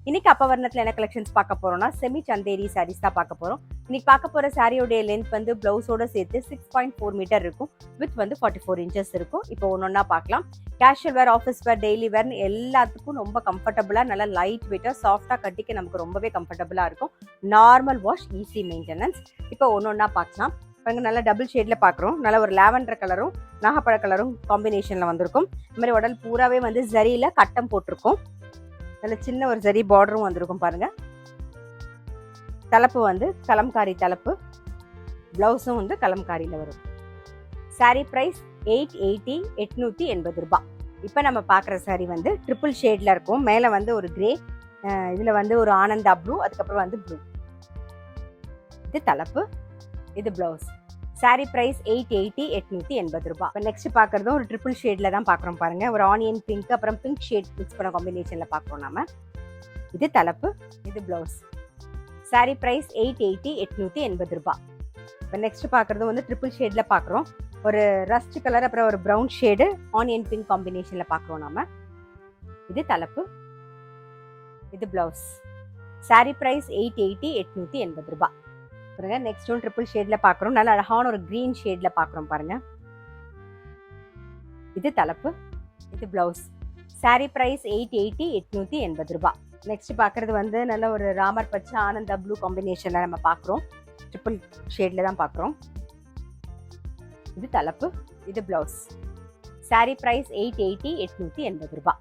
இன்னைக்கு அப்பவர்ணத்துல என்ன கலெக்ஷன்ஸ் பார்க்க போறோம்னா செமி சந்தேரி சாரீஸ் தான் பார்க்க போறோம். இன்னைக்கு பார்க்க போற சாரியோடைய லென்த் வந்து பிளவுஸோட சேர்த்து 6.4 மீட்டர் இருக்கும். வித் வந்து 44 இன்ச்சஸ் இருக்கும். இப்போ ஒன்னொன்னா பார்க்கலாம். கேஷுவல் வேர், ஆஃபீஸ் வேர், டெய்லி வேர் எல்லாத்துக்கும் ரொம்ப கம்ஃபர்டபுளா, நல்லா லைட் வெயிட்டா, சாஃப்டா கட்டிக்க நமக்கு ரொம்பவே கம்ஃபர்டபுளா இருக்கும். Normal wash, easy maintenance. இப்போ ஒன்னொன்னா பார்க்கலாம். பாருங்க, நல்லா டபுள் ஷேட்ல பாக்குறோம். நல்ல ஒரு லாவெண்டர் கலரும் நாகப்பழ கலரும் காம்பினேஷன்ல வந்திருக்கும். இந்த மாதிரி உடல் பூராவே வந்து ஜரியில கட்டம் போட்டிருக்கும். நல்ல சின்ன ஒரு ஜரி பார்டரும் வந்திருக்கும் பாருங்க. தலைப்பு வந்து கலம்காரி தலைப்பு, பிளவுஸும் வந்து கலம்காரியில வரும். சாரி பிரைஸ் 880, 880 ரூபாய். இப்போ நம்ம பார்க்குற சாரி வந்து ட்ரிபிள் ஷேட்ல இருக்கும். மேலே வந்து ஒரு கிரே, இதுல வந்து ஒரு ஆனந்தா ப்ளூ, அதுக்கப்புறம் வந்து ப்ளூ. இது தலைப்பு, இது பிளவுஸ். சாரி பிரைஸ் 880, 880 ரூபாய். இப்போ நெக்ஸ்ட் பார்க்குறதும் ஒரு ட்ரிபிள் ஷேட்ல தான் பார்க்குறோம் பாருங்க. ஒரு ஆனியன் பிங்க், அப்புறம் பிங்க் ஷேட் மிக்ஸ் பண்ண காம்பினேஷன்ல பார்க்குறோம் நாம. இது தலைப்பு, இது பிளவுஸ். சாரி பிரைஸ் 880, 880 ரூபாய். இப்போ நெக்ஸ்ட் பார்க்குறது வந்து ட்ரிபிள் ஷேட்ல பார்க்குறோம். ஒரு ரஸ்ட் கலர், அப்புறம் ஒரு ப்ரௌன் ஷேடு, ஆனியன் பிங்க் காம்பினேஷன்ல பார்க்குறோம் நாம. இது தலைப்பு, இது பிளவுஸ். சாரி பிரைஸ் 880, 880 ரூபாய். பாருங்க, நெக்ஸ்ட் ஒன் ட்ரிபிள் ஷேட்ல பார்க்குறோம். நல்ல அழகான ஒரு கிரீன் ஷேட்ல பார்க்குறோம் பாருங்க. இது தலைப்பு, இது பிளவுஸ். சாரி பிரைஸ் 880, 880 ரூபாய். நெக்ஸ்ட் பார்க்குறது வந்து நல்ல ஒரு ராமர் பச்சை, ஆனந்தா ப்ளூ காம்பினேஷன்ல நம்ம பார்க்குறோம். ட்ரிபிள் ஷேட்ல தான் பார்க்குறோம். இது தலைப்பு, இது பிளவுஸ். சாரி பிரைஸ் 880, 880 ரூபாய்.